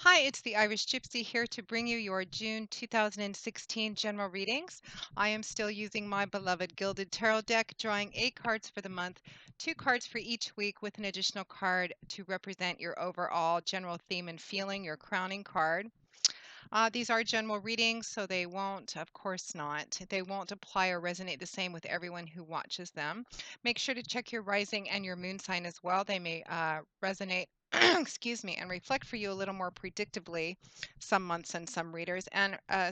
Hi, it's the Irish Gypsy here to bring you your June 2016 general readings. I am still using my beloved Gilded Tarot deck, drawing 8 cards for the month, 2 cards for each week, with an additional card to represent your overall general theme and feeling, your crowning card. These are general readings, so they won't, of course not, they won't apply or resonate the same with everyone who watches them. Make sure to check your rising and your moon sign as well. They may resonate, excuse me, and reflect for you a little more predictably some months and some readers. And uh,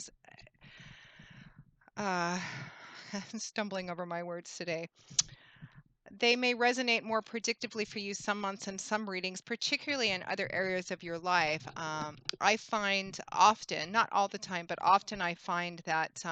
stumbling over my words today. They may resonate more predictably for you some months and some readings, particularly in other areas of your life. I find often, not all the time, but often I find that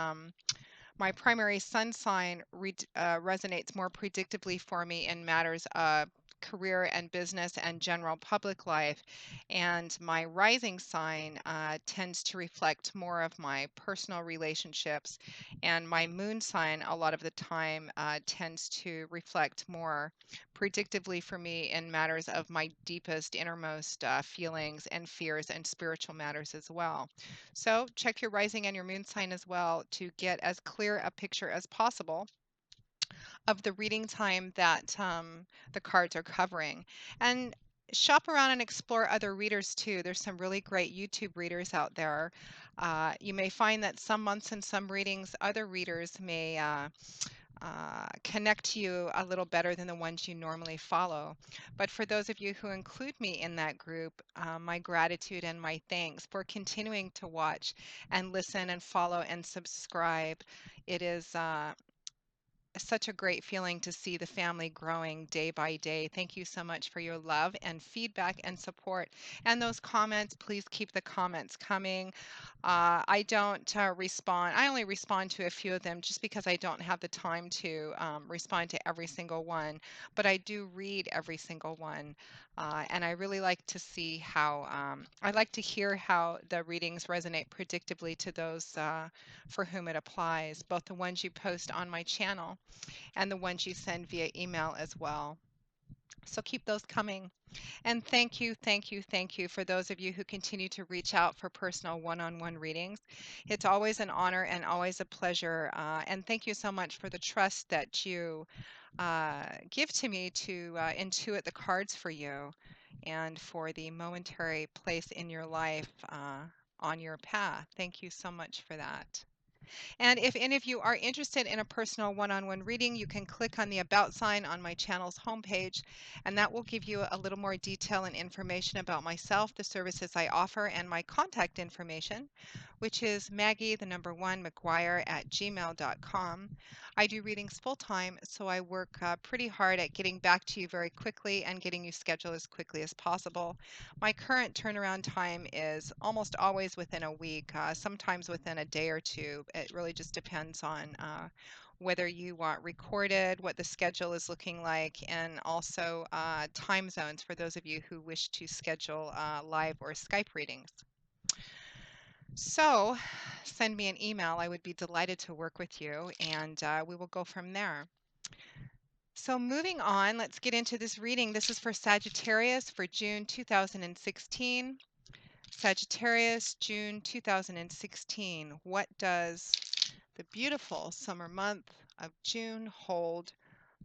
my primary sun sign resonates more predictably for me in matters of career and business and general public life. And my rising sign tends to reflect more of my personal relationships. And my moon sign, a lot of the time, tends to reflect more predictably for me in matters of my deepest, innermost feelings and fears and spiritual matters as well. So check your rising and your moon sign as well to get as clear a picture as possible of the reading time that the cards are covering. And shop around and explore other readers too. There's some really great YouTube readers out there. You may find that some months and some readings, other readers may connect to you a little better than the ones you normally follow. But for those of you who include me in that group, my gratitude and my thanks for continuing to watch and listen and follow and subscribe. It is such a great feeling to see the family growing day by day. Thank you so much for your love and feedback and support. And those comments, please keep the comments coming. I don't respond. I only respond to a few of them just because I don't have the time to respond to every single one. But I do read every single one. And I really like to see how, I like to hear how the readings resonate predictably to those for whom it applies, both the ones you post on my channel and the ones you send via email as well. So keep those coming. And thank you, thank you, thank you for those of you who continue to reach out for personal one-on-one readings. It's always an honor and always a pleasure. And thank you so much for the trust that you give to me to intuit the cards for you and for the momentary place in your life on your path. Thank you so much for that. And if any of you are interested in a personal one-on-one reading, you can click on the About sign on my channel's homepage, and that will give you a little more detail and information about myself, the services I offer, and my contact information, which is Maggie, the number 1, McGuire at gmail.com. I do readings full-time, so I work pretty hard at getting back to you very quickly and getting you scheduled as quickly as possible. My current turnaround time is almost always within a week, sometimes within a day or two. It really just depends on whether you want recorded, what the schedule is looking like, and also time zones for those of you who wish to schedule live or Skype readings. So send me an email. I would be delighted to work with you, and we will go from there. So moving on, let's get into this reading. This is for Sagittarius for June 2016. Sagittarius, June 2016. What does the beautiful summer month of June hold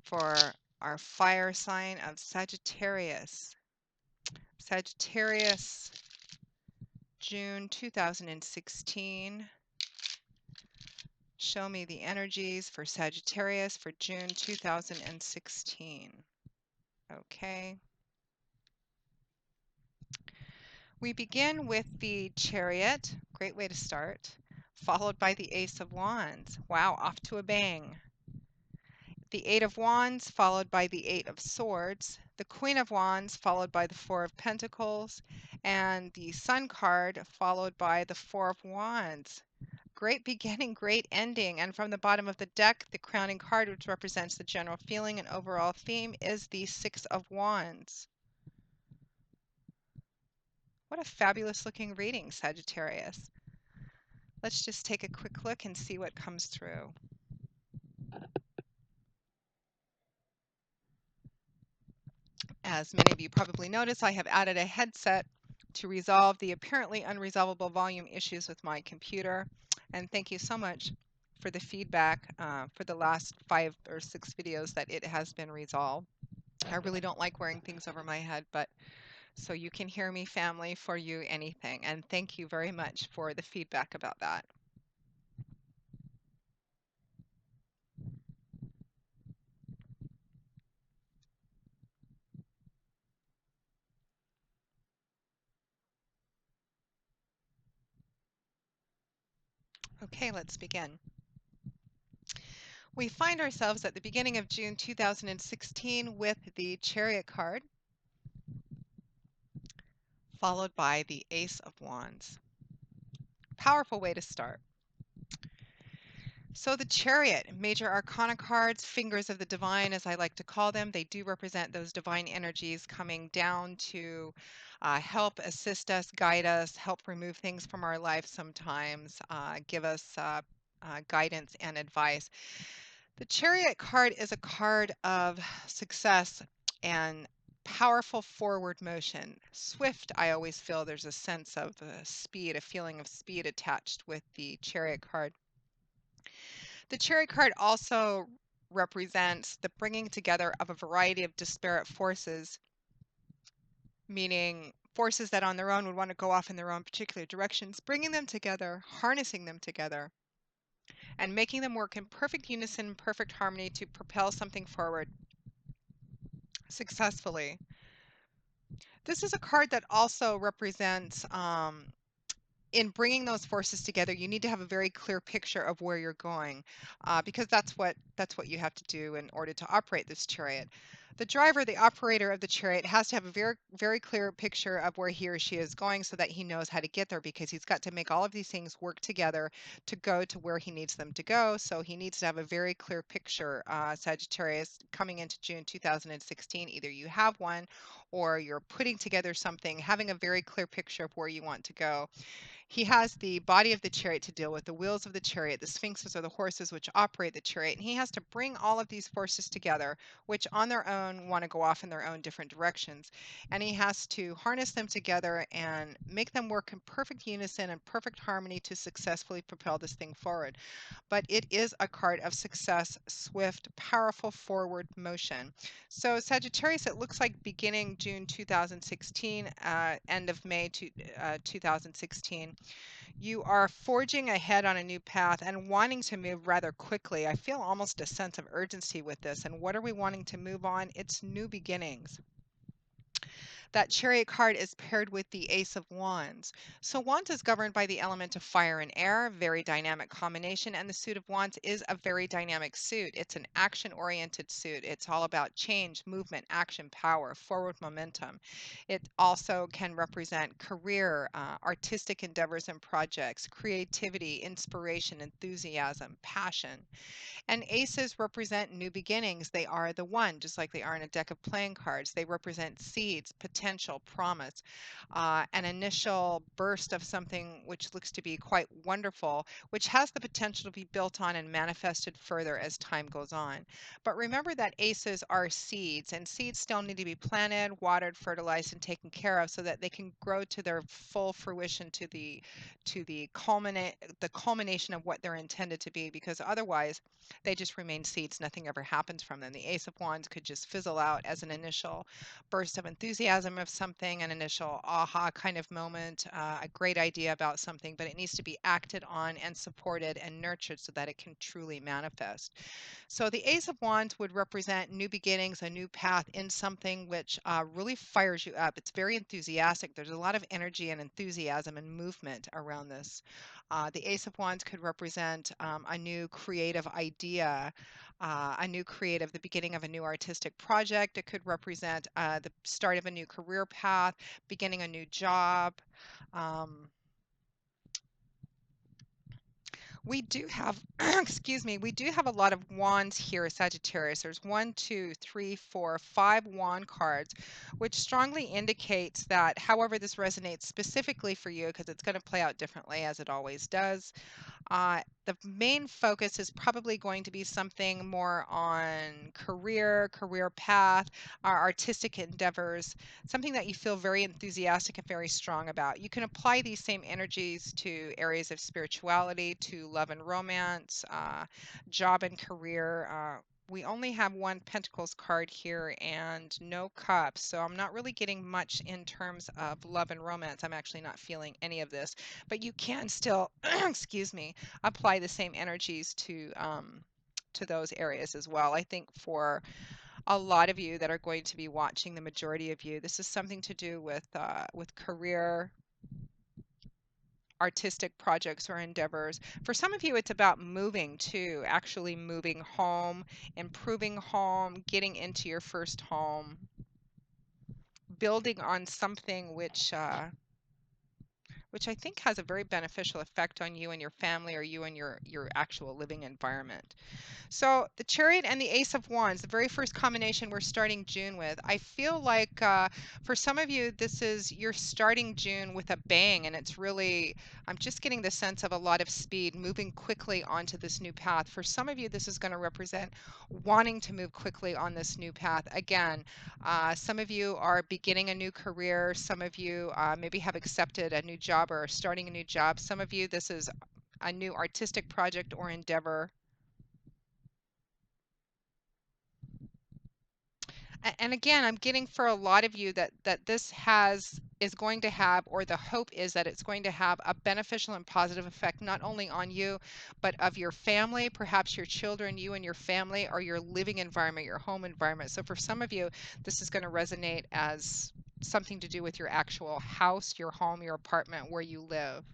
for our fire sign of Sagittarius? Sagittarius, June 2016. Show me the energies for Sagittarius for June 2016. Okay. We begin with the Chariot, great way to start, followed by the Ace of Wands. Wow, off to a bang. The Eight of Wands, followed by the Eight of Swords, the Queen of Wands, followed by the Four of Pentacles, and the Sun card, followed by the Four of Wands. Great beginning, great ending. And from the bottom of the deck, the crowning card, which represents the general feeling and overall theme, is the Six of Wands. What a fabulous looking reading, Sagittarius. Let's just take a quick look and see what comes through. As many of you probably noticed, I have added a headset to resolve the apparently unresolvable volume issues with my computer. And thank you so much for the feedback for the last 5 or 6 videos that it has been resolved. I really don't like wearing things over my head, but so you can hear me, family, for you anything. And thank you very much for the feedback about that. Okay, let's begin. We find ourselves at the beginning of June 2016 with the Chariot card, followed by the Ace of Wands. Powerful way to start. So the Chariot, major arcana cards, fingers of the divine, as I like to call them, they do represent those divine energies coming down to help assist us, guide us, help remove things from our life sometimes, give us guidance and advice. The Chariot card is a card of success and powerful forward motion. Swift, I always feel there's a sense of speed, a feeling of speed attached with the Chariot card. The Chariot card also represents the bringing together of a variety of disparate forces, meaning forces that on their own would want to go off in their own particular directions, bringing them together, harnessing them together, and making them work in perfect unison, perfect harmony to propel something forward successfully. This is a card that also represents in bringing those forces together, you need to have a very clear picture of where you're going, because that's what you have to do in order to operate this chariot. The driver, the operator of the chariot, has to have a very clear picture of where he or she is going, so that he knows how to get there, because he's got to make all of these things work together to go to where he needs them to go. So he needs to have a very clear picture, Sagittarius, coming into June 2016. Either you have one, or you're putting together something, having a very clear picture of where you want to go. He has the body of the chariot to deal with, the wheels of the chariot, the sphinxes are the horses which operate the chariot, and he has to bring all of these forces together, which on their own want to go off in their own different directions. And he has to harness them together and make them work in perfect unison and perfect harmony to successfully propel this thing forward. But it is a card of success, swift, powerful forward motion. So Sagittarius, it looks like beginning June 2016, end of May 2016, you are forging ahead on a new path and wanting to move rather quickly. I feel almost a sense of urgency with this. And what are we wanting to move on? It's new beginnings. That chariot card is paired with the Ace of Wands. So Wands is governed by the element of fire and air, very dynamic combination, and the suit of Wands is a very dynamic suit. It's an action-oriented suit. It's all about change, movement, action, power, forward momentum. It also can represent career, artistic endeavors and projects, creativity, inspiration, enthusiasm, passion. And aces represent new beginnings. They are the one, just like they are in a deck of playing cards. They represent seeds, potential, promise, an initial burst of something which looks to be quite wonderful, which has the potential to be built on and manifested further as time goes on. But remember that aces are seeds, and seeds still need to be planted, watered, fertilized, and taken care of so that they can grow to their full fruition, to the culmination of what they're intended to be, because otherwise they just remain seeds. Nothing ever happens from them. The Ace of Wands could just fizzle out as an initial burst of enthusiasm of something, an initial aha kind of moment, a great idea about something, but it needs to be acted on and supported and nurtured so that it can truly manifest. So the Ace of Wands would represent new beginnings, a new path in something which really fires you up. It's very enthusiastic. There's a lot of energy and enthusiasm and movement around this. The Ace of Wands could represent a new creative idea, the beginning of a new artistic project. It could represent the start of a new career path, beginning a new job. Um, we do have, excuse me, we do have a lot of wands here, Sagittarius. There's 1, 2, 3, 4, 5 wand cards, which strongly indicates that, however this resonates specifically for you, because it's going to play out differently as it always does, the main focus is probably going to be something more on career path, our artistic endeavors, something that you feel very enthusiastic and very strong about. You can apply these same energies to areas of spirituality, to love and romance, job and career. We only have one Pentacles card here and no cups, so I'm not really getting much in terms of love and romance. I'm actually not feeling any of this, but you can still, excuse me, apply the same energies to those areas as well. I think for a lot of you that are going to be watching, the majority of you, this is something to do with career, artistic projects or endeavors. For some of you, it's about moving too, actually moving home, improving home, getting into your first home, building on something which I think has a very beneficial effect on you and your family, or you and your actual living environment. So the Chariot and the Ace of Wands, the very first combination we're starting June with. I feel like for some of you, this is you're starting June with a bang, and it's really, I'm just getting the sense of a lot of speed, moving quickly onto this new path. For some of you, this is going to represent wanting to move quickly on this new path. Again, some of you are beginning a new career. Some of you maybe have accepted a new job or are starting a new job. Some of you, this is a new artistic project or endeavor. And again, I'm getting for a lot of you that this is going to have, or the hope is that it's going to have a beneficial and positive effect, not only on you, but of your family, perhaps your children, you and your family, or your living environment, your home environment. So for some of you, this is going to resonate as something to do with your actual house, your home, your apartment, where you live.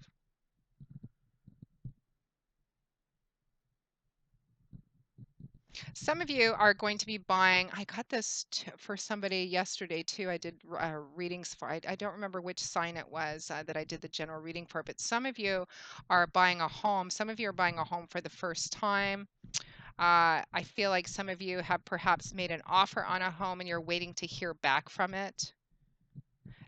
Some of you are going to be buying, I got this for somebody yesterday too. I did readings for, I don't remember which sign it was that I did the general reading for, but some of you are buying a home. Some of you are buying a home for the first time. I feel like some of you have perhaps made an offer on a home and you're waiting to hear back from it.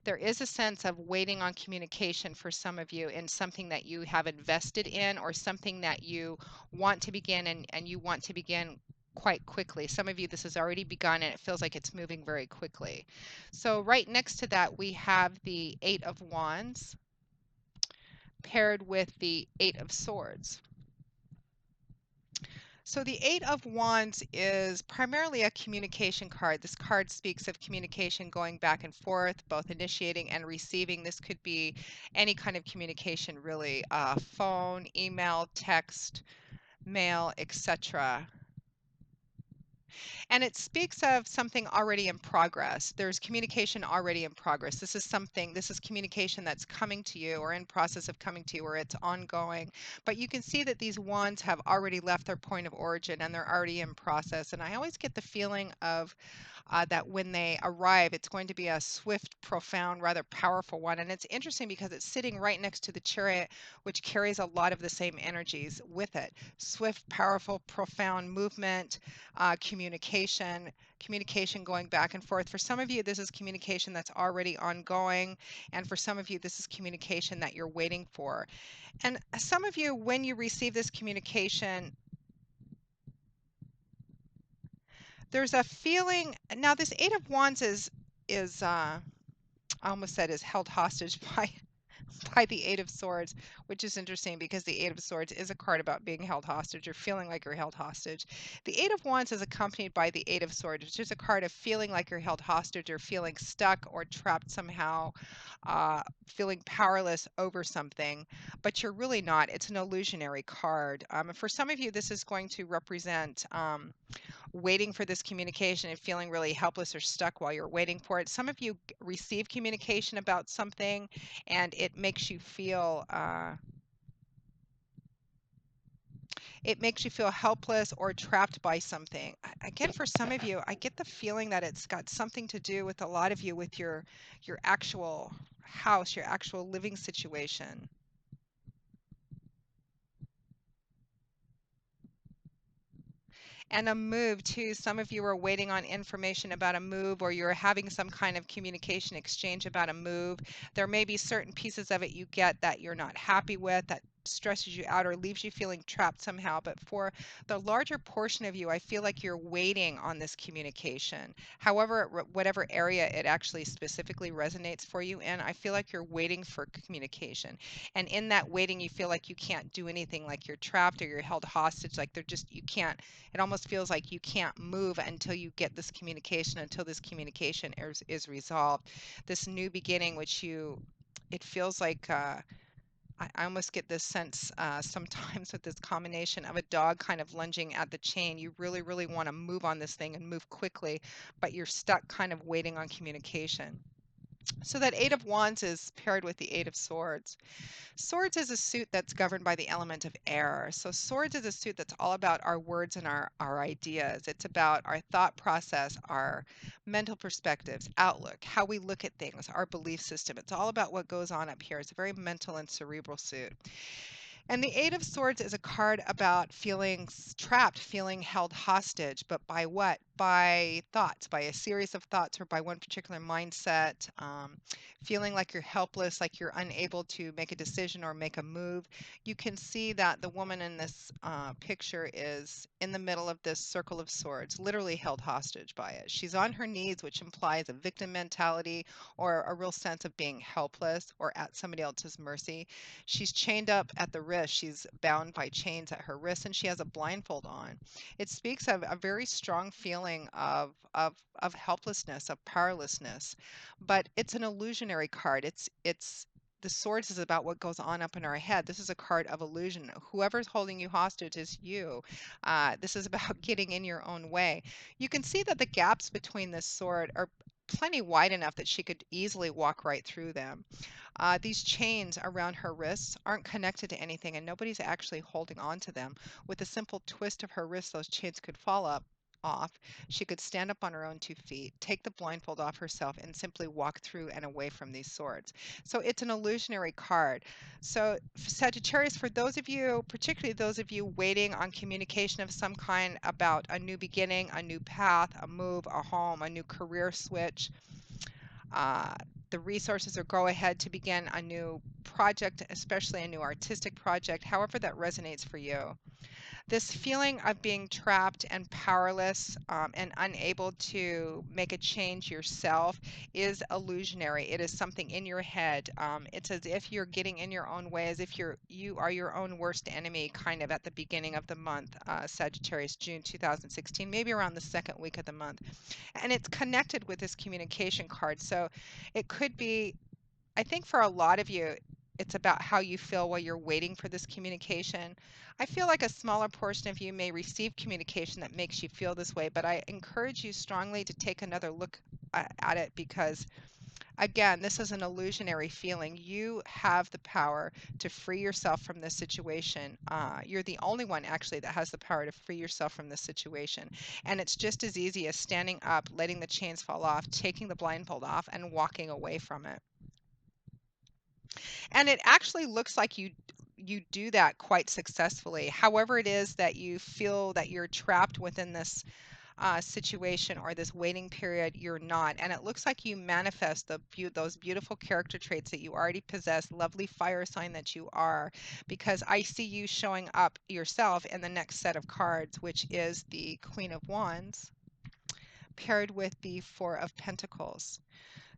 There is a sense of waiting on communication for some of you in something that you have invested in, or something that you want to begin, and you want to begin quite quickly. Some of you, this has already begun and it feels like it's moving very quickly. So right next to that, we have the Eight of Wands paired with the Eight of Swords. So the Eight of Wands is primarily a communication card. This card speaks of communication going back and forth, both initiating and receiving. This could be any kind of communication, really, phone, email, text, mail, etc. And it speaks of something already in progress. There's communication already in progress. This is communication that's coming to you, or in process of coming to you, or it's ongoing. But you can see that these wands have already left their point of origin and they're already in process. And I always get the feeling of that when they arrive, it's going to be a swift, profound, rather powerful one. And it's interesting because it's sitting right next to the Chariot, which carries a lot of the same energies with it. Swift, powerful, profound movement, communication going back and forth. For some of you, this is communication that's already ongoing. And for some of you, this is communication that you're waiting for. And some of you, when you receive this communication, there's a feeling. Now this Eight of Wands is I almost said is held hostage by the Eight of Swords, which is interesting because the Eight of Swords is a card about being held hostage or feeling like you're held hostage. The Eight of Wands is accompanied by the Eight of Swords, which is a card of feeling like you're held hostage or feeling stuck or trapped somehow, feeling powerless over something, but you're really not. It's an illusionary card. And for some of you, this is going to represent waiting for this communication and feeling really helpless or stuck while you're waiting for it. Some of you receive communication about something and it makes you feel helpless or trapped by something. Again, for some of you, I get the feeling that it's got something to do with a lot of you with your actual house, your actual living situation. And a move too. Some of you are waiting on information about a move, or you're having some kind of communication exchange about a move. There may be certain pieces of it you get that you're not happy with, that stresses you out or leaves you feeling trapped somehow. But for the larger portion of you, I feel like you're waiting on this communication. However, whatever area it actually specifically resonates for you in, I feel like you're waiting for communication. And in that waiting, you feel like you can't do anything, like you're trapped or you're held hostage, like they're just, you can't, it almost feels like you can't move until you get this communication, until this communication is resolved. This new beginning, which you, it feels like, I almost get this sense sometimes with this combination of a dog kind of lunging at the chain. You really, really want to move on this thing and move quickly, but you're stuck kind of waiting on communication. So that Eight of Wands is paired with the Eight of Swords. Swords is a suit that's governed by the element of air. So swords is a suit that's all about our words and our ideas. It's about our thought process, our mental perspectives, outlook, how we look at things, our belief system. It's all about what goes on up here. It's a very mental and cerebral suit. And the Eight of Swords is a card about feeling trapped, feeling held hostage, but by what? By thoughts, by a series of thoughts, or by one particular mindset, feeling like you're helpless, like you're unable to make a decision or make a move. You can see that the woman in this picture is in the middle of this circle of swords, literally held hostage by it. She's on her knees, which implies a victim mentality or a real sense of being helpless or at somebody else's mercy. She's chained up at the wrist. She's bound by chains at her wrists, and she has a blindfold on. It speaks of a very strong feeling of helplessness, of powerlessness. But it's an illusionary card. It's the swords is about what goes on up in our head. This is a card of illusion. Whoever's holding you hostage is you. This is about getting in your own way. You can see that the gaps between this sword are plenty wide enough that she could easily walk right through them. These chains around her wrists aren't connected to anything, and nobody's actually holding on to them. With a simple twist of her wrist, those chains could fall up off. She could stand up on her own 2 feet, take the blindfold off herself, and simply walk through and away from these swords. So it's an illusionary card. So Sagittarius, for those of you, particularly those of you waiting on communication of some kind about a new beginning, a new path, a move, a home, a new career switch, uh, the resources or go ahead to begin a new project, especially a new artistic project, however that resonates for you. This feeling of being trapped and powerless and unable to make a change yourself is illusionary. It is something in your head. It's as if you're getting in your own way, as if you are your own worst enemy, kind of at the beginning of the month, Sagittarius, June 2016, maybe around the second week of the month. And it's connected with this communication card. So it could be, I think for a lot of you, it's about how you feel while you're waiting for this communication. I feel like a smaller portion of you may receive communication that makes you feel this way, but I encourage you strongly to take another look at it because, again, this is an illusionary feeling. You have the power to free yourself from this situation. You're the only one actually that has the power to free yourself from this situation. And it's just as easy as standing up, letting the chains fall off, taking the blindfold off, and walking away from it. And it actually looks like you do that quite successfully. However it is that you feel that you're trapped within this situation or this waiting period, you're not. And it looks like you manifest those beautiful character traits that you already possess, lovely fire sign that you are, because I see you showing up yourself in the next set of cards, which is the Queen of Wands paired with the Four of Pentacles.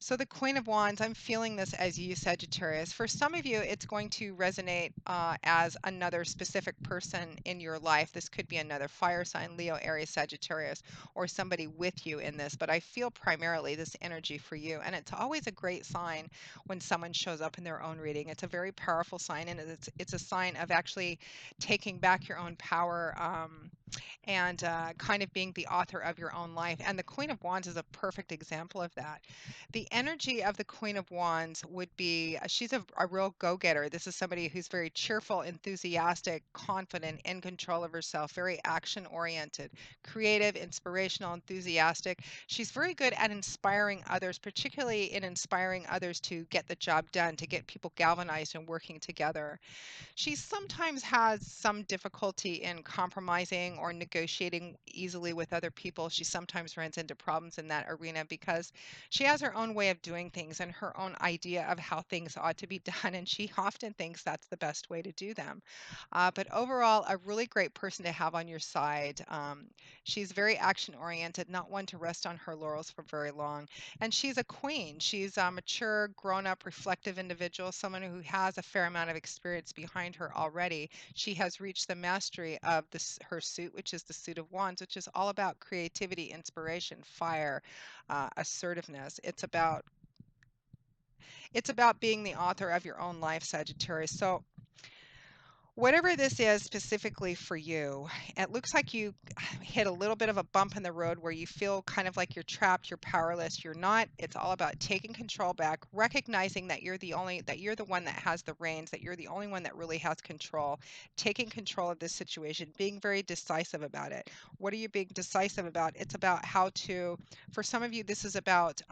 So the Queen of Wands, I'm feeling this as you, Sagittarius. For some of you, it's going to resonate as another specific person in your life. This could be another fire sign, Leo, Aries, Sagittarius, or somebody with you in this. But I feel primarily this energy for you. And it's always a great sign when someone shows up in their own reading. It's a very powerful sign, and it's a sign of actually taking back your own power. And kind of being the author of your own life. And the Queen of Wands is a perfect example of that. The energy of the Queen of Wands would be she's a real go-getter. This is somebody who's very cheerful, enthusiastic, confident, in control of herself, very action-oriented, creative, inspirational, enthusiastic. She's very good at inspiring others, particularly in inspiring others to get the job done, to get people galvanized and working together. She sometimes has some difficulty in compromising or negotiating easily with other people. She sometimes runs into problems in that arena because she has her own way of doing things and her own idea of how things ought to be done, and she often thinks that's the best way to do them. But overall, a really great person to have on your side. She's very action oriented, not one to rest on her laurels for very long. And she's a queen. She's a mature, grown up, reflective individual, someone who has a fair amount of experience behind her already. She has reached the mastery of her suit, which is the suit of wands, which is all about creativity, inspiration, fire, assertiveness. It's about being the author of your own life, Sagittarius. So whatever this is specifically for you, it looks like you hit a little bit of a bump in the road where you feel kind of like you're trapped, you're powerless, you're not. It's all about taking control back, recognizing that you're the one that has the reins, that you're the only one that really has control, taking control of this situation, being very decisive about it. What are you being decisive about? It's about how to, for some of you, this is about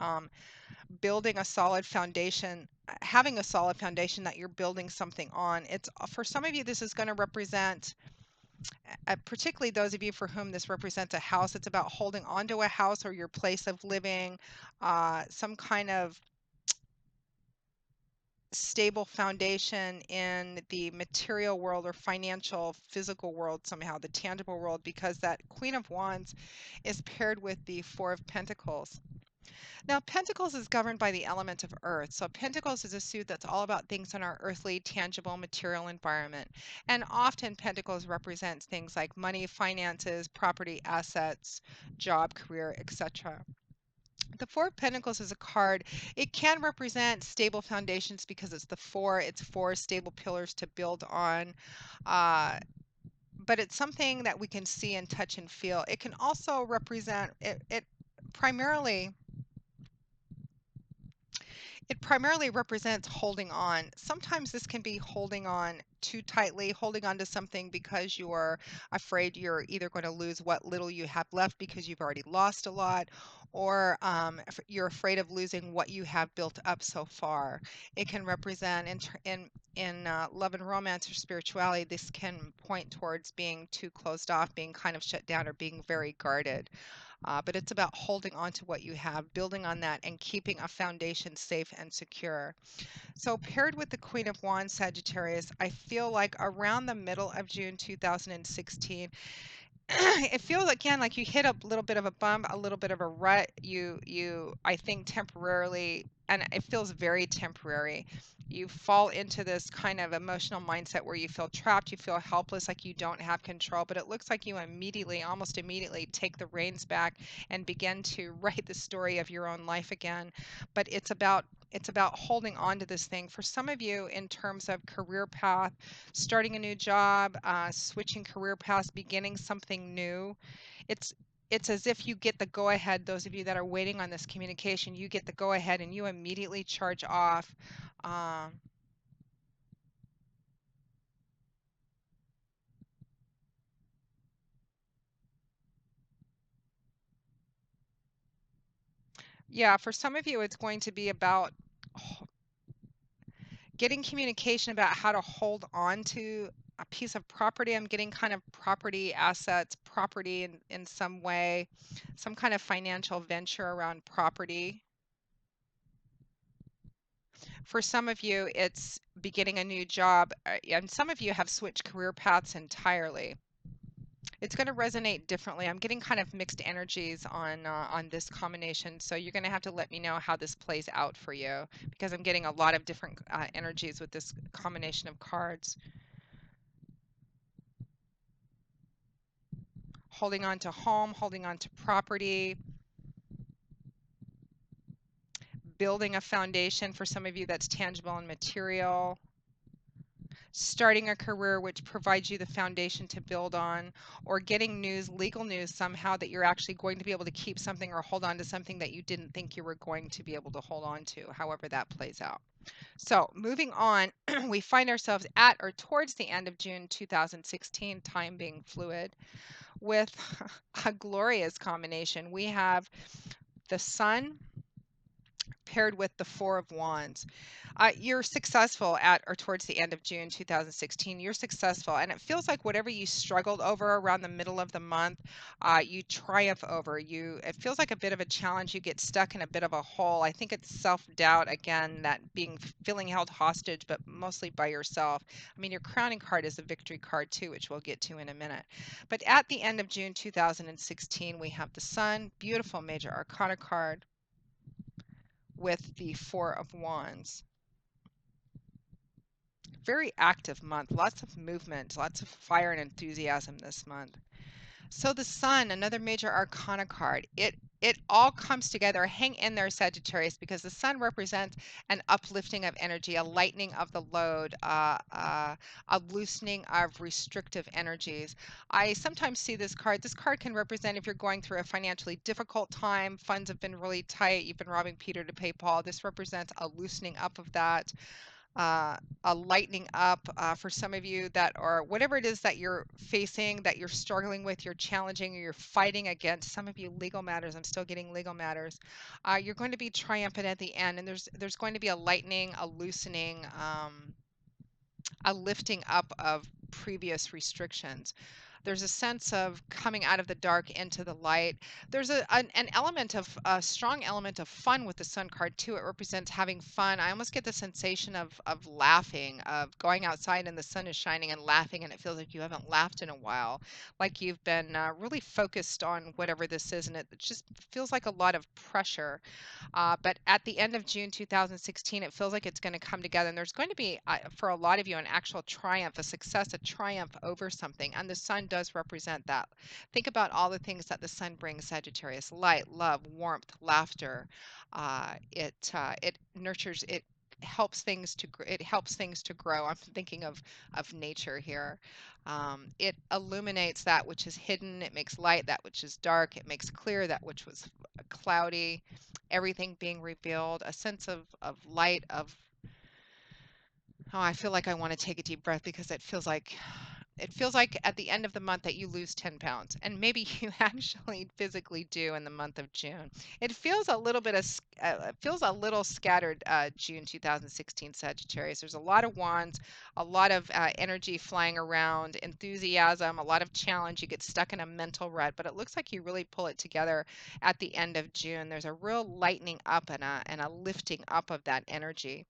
building a solid foundation, having a solid foundation that you're building something on. It's for some of you, this is going to represent, particularly those of you for whom this represents a house. It's about holding onto a house or your place of living, some kind of stable foundation in the material world or financial physical world, somehow the tangible world, because that Queen of Wands is paired with the Four of Pentacles. Now, Pentacles is governed by the element of earth. So, Pentacles is a suit that's all about things in our earthly, tangible, material environment. And often, Pentacles represents things like money, finances, property, assets, job, career, etc. The Four of Pentacles is a card. It can represent stable foundations because it's four stable pillars to build on. Uh, but it's something that we can see and touch and feel. It can also represent it primarily. It primarily represents holding on. Sometimes this can be holding on too tightly, holding on to something because you're afraid you're either going to lose what little you have left because you've already lost a lot, or you're afraid of losing what you have built up so far. It can represent in love and romance or spirituality, this can point towards being too closed off, being kind of shut down, or being very guarded. But it's about holding on to what you have, building on that, and keeping a foundation safe and secure. So, paired with the Queen of Wands, Sagittarius, I feel like around the middle of June 2016, it feels again like you hit a little bit of a bump, a little bit of a rut. You I think temporarily, and it feels very temporary. You fall into this kind of emotional mindset where you feel trapped, you feel helpless, like you don't have control, but it looks like you immediately, almost immediately take the reins back and begin to write the story of your own life again. But it's about holding on to this thing. For some of you, in terms of career path, starting a new job, switching career paths, beginning something new. It's it's as if you get the go ahead. Those of you that are waiting on this communication, you get the go ahead and you immediately charge off. Um, yeah, for some of you, it's going to be about getting communication about how to hold on to a piece of property. I'm getting kind of property assets, property in some way, some kind of financial venture around property. For some of you, it's beginning a new job, and some of you have switched career paths entirely. It's going to resonate differently. I'm getting kind of mixed energies on this combination, so you're going to have to let me know how this plays out for you because I'm getting a lot of different energies with this combination of cards. Holding on to home, holding on to property, building a foundation. For some of you, that's tangible and material. Starting a career which provides you the foundation to build on, or getting news, legal news somehow that you're actually going to be able to keep something or hold on to something that you didn't think you were going to be able to hold on to, however that plays out. So moving on, we find ourselves at or towards the end of June 2016, time being fluid, with a glorious combination. We have the sun paired with the Four of Wands. You're successful at or towards the end of June 2016. You're successful, and it feels like whatever you struggled over around the middle of the month, you triumph over. It feels like a bit of a challenge. You get stuck in a bit of a hole. I think it's self-doubt again, that feeling held hostage, but mostly by yourself. I mean, your crowning card is a victory card too, which we'll get to in a minute. But at the end of June 2016, we have the Sun, beautiful major arcana card with the Four of Wands. Very active month, lots of movement, lots of fire and enthusiasm this month. So the Sun, another major arcana card. It all comes together. Hang in there, Sagittarius, because the Sun represents an uplifting of energy, a lightening of the load, a loosening of restrictive energies. I sometimes see this card. This card can represent if you're going through a financially difficult time, funds have been really tight, you've been robbing Peter to pay Paul. This represents a loosening up of that, uh, a lightening up for some of you that are whatever it is that you're facing, that you're struggling with, you're challenging, or you're fighting against. Some of you legal matters. I'm still getting legal matters. You're going to be triumphant at the end, and there's going to be a lightening, a loosening, a lifting up of previous restrictions. There's a sense of coming out of the dark into the light. There's an element of a strong element of fun with the Sun card too. It represents having fun. I almost get the sensation of laughing, of going outside and the sun is shining and laughing, and it feels like you haven't laughed in a while, like you've been really focused on whatever this is, and it just feels like a lot of pressure. But at the end of June 2016, it feels like it's going to come together. And there's going to be, for a lot of you, an actual triumph, a success, a triumph over something. And the Sun does represent that. Think about all the things that the Sun brings, Sagittarius: light, love, warmth, laughter. It nurtures, it helps things to it helps things to grow. I'm thinking of nature here. It illuminates that which is hidden. It makes light that which is dark. It makes clear that which was cloudy, everything being revealed, a sense of light, of, oh, I feel like I want to take a deep breath because it feels like at the end of the month that you lose 10 pounds, and maybe you actually physically do in the month of June. It feels a little bit of, it feels a little scattered, June 2016 Sagittarius. There's a lot of wands, a lot of energy flying around, enthusiasm, a lot of challenge. You get stuck in a mental rut, but it looks like you really pull it together at the end of June. There's a real lightening up and a lifting up of that energy.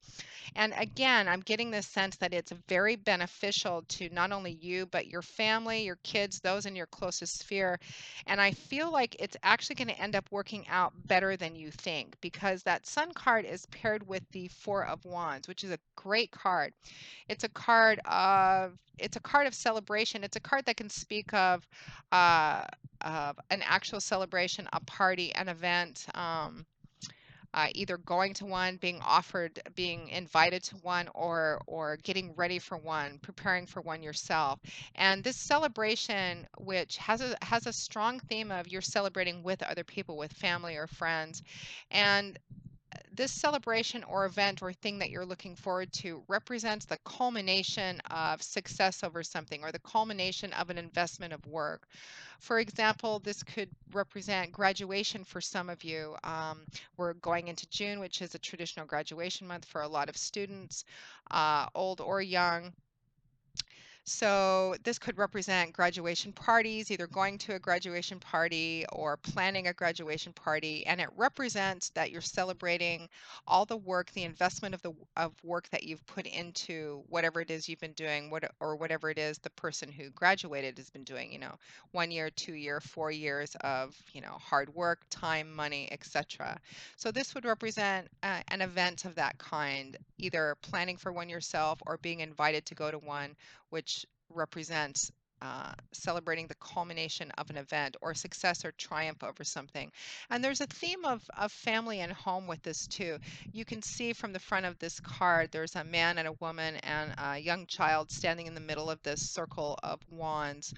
And again, I'm getting this sense that it's very beneficial to not only you, but your family, your kids, those in your closest sphere. And I feel like it's actually going to end up working out better than you think, because that Sun card is paired with the Four of Wands, which is a great card. It's a card of celebration. It's a card that can speak of an actual celebration, a party, an event. Either going to one, being offered, being invited to one, or getting ready for one, preparing for one yourself. And this celebration, which has a strong theme of you're celebrating with other people, with family or friends, and this celebration or event or thing that you're looking forward to represents the culmination of success over something, or the culmination of an investment of work. For example, this could represent graduation for some of you. We're going into June, which is a traditional graduation month for a lot of students, old or young. So this could represent graduation parties, either going to a graduation party or planning a graduation party, and it represents that you're celebrating all the work, the investment of work that you've put into whatever it is you've been doing, or whatever it is the person who graduated has been doing. 1 year, 2 year, 4 years of hard work, time, money, etc. So this would represent an event of that kind, either planning for one yourself or being invited to go to one, which represents celebrating the culmination of an event or success or triumph over something. And there's a theme of family and home with this too. You can see from the front of this card, there's a man and a woman and a young child standing in the middle of this circle of wands.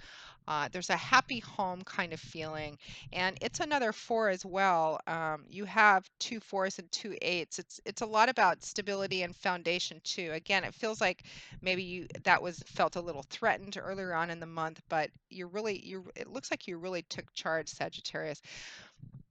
There's a happy home kind of feeling, and it's another four as well. You have two fours and two eights. It's a lot about stability and foundation too. Again, it feels like maybe that was felt a little threatened earlier on in the month, but it looks like you really took charge, Sagittarius.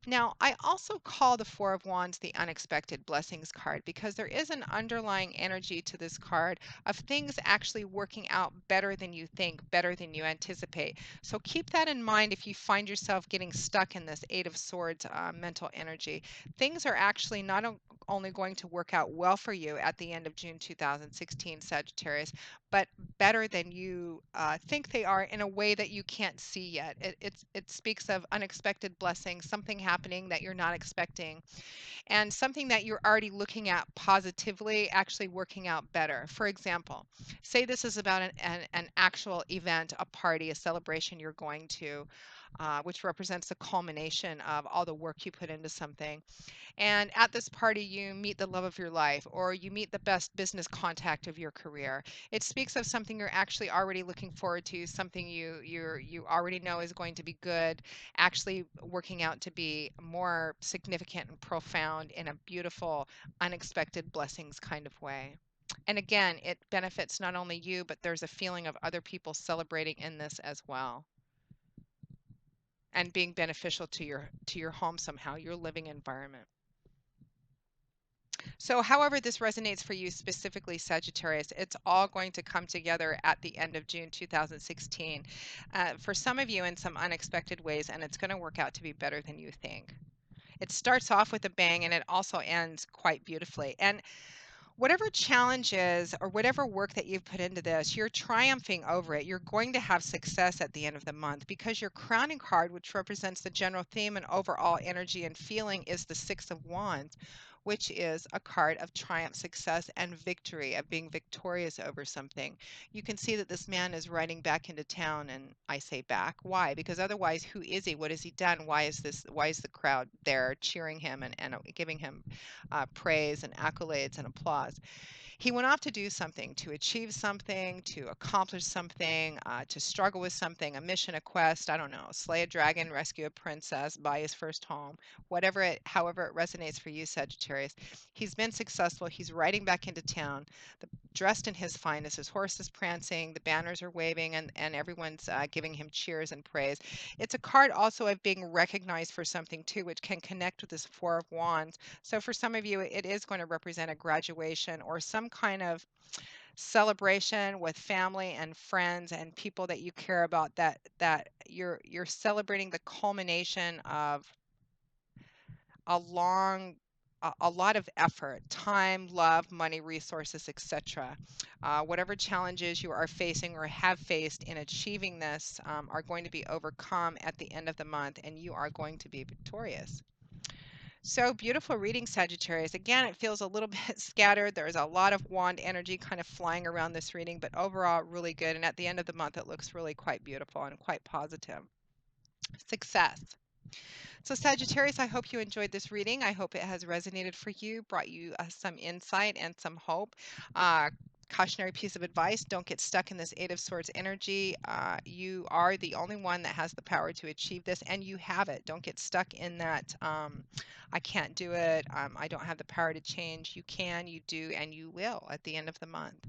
Now, I also call the Four of Wands the unexpected blessings card because there is an underlying energy to this card of things actually working out better than you think, better than you anticipate. So keep that in mind if you find yourself getting stuck in this Eight of Swords mental energy. Things are actually not only going to work out well for you at the end of June 2016, Sagittarius, but better than you think they are in a way that you can't see yet. It speaks of unexpected blessings, something happening that you're not expecting, and something that you're already looking at positively actually working out better. For example, say this is about an actual event, a party, a celebration you're going to, which represents the culmination of all the work you put into something. And at this party, you meet the love of your life, or you meet the best business contact of your career. It speaks of something you're actually already looking forward to, something you already know is going to be good, actually working out to be more significant and profound in a beautiful, unexpected blessings kind of way. And again, it benefits not only you, but there's a feeling of other people celebrating in this as well and being beneficial to your home somehow, your living environment. So, however this resonates for you specifically, Sagittarius, it's all going to come together at the end of June 2016 for some of you in some unexpected ways, and it's going to work out to be better than you think. It starts off with a bang and it also ends quite beautifully. And whatever challenges or whatever work that you've put into this, you're triumphing over it. You're going to have success at the end of the month because your crowning card, which represents the general theme and overall energy and feeling, is the Six of Wands, which is a card of triumph, success, and victory, of being victorious over something. You can see that this man is riding back into town, and I say back. Why? Because otherwise, who is he? What has he done? Why is the crowd there cheering him and giving him praise and accolades and applause? He went off to do something, to achieve something, to accomplish something, to struggle with something, a mission, a quest, I don't know, slay a dragon, rescue a princess, buy his first home, however it resonates for you, Sagittarius. He's been successful. He's riding back into town, dressed in his finest. His horse is prancing, the banners are waving, and everyone's giving him cheers and praise. It's a card also of being recognized for something too, which can connect with this Four of Wands. So for some of you, it is going to represent a graduation or some kind of celebration with family and friends and people that you care about, that you're celebrating the culmination of a long a lot of effort, time, love, money, resources, etc. Whatever challenges you are facing or have faced in achieving this are going to be overcome at the end of the month, and you are going to be victorious. So beautiful reading, Sagittarius. Again, it feels a little bit scattered. There's a lot of wand energy kind of flying around this reading, but overall, really good. And at the end of the month, it looks really quite beautiful and quite positive. Success. So, Sagittarius, I hope you enjoyed this reading. I hope it has resonated for you, brought you some insight and some hope. Uh, Cautionary piece of advice: don't get stuck in this Eight of Swords energy. You are the only one that has the power to achieve this, and you have it. Don't get stuck in that. I can't do it. I don't have the power to change. You can, you do, and you will at the end of the month.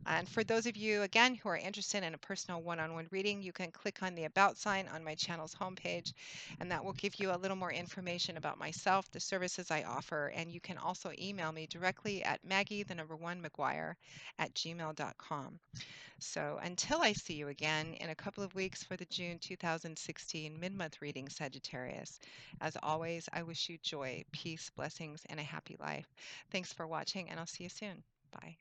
And for those of you, again, who are interested in a personal one-on-one reading, you can click on the About sign on my channel's homepage, and that will give you a little more information about myself, the services I offer, and you can also email me directly at Maggie1 at gmail.com. So until I see you again in a couple of weeks for the June 2016 mid-month reading, Sagittarius, as always, I wish you joy, peace, blessings, and a happy life. Thanks for watching, and I'll see you soon. Bye.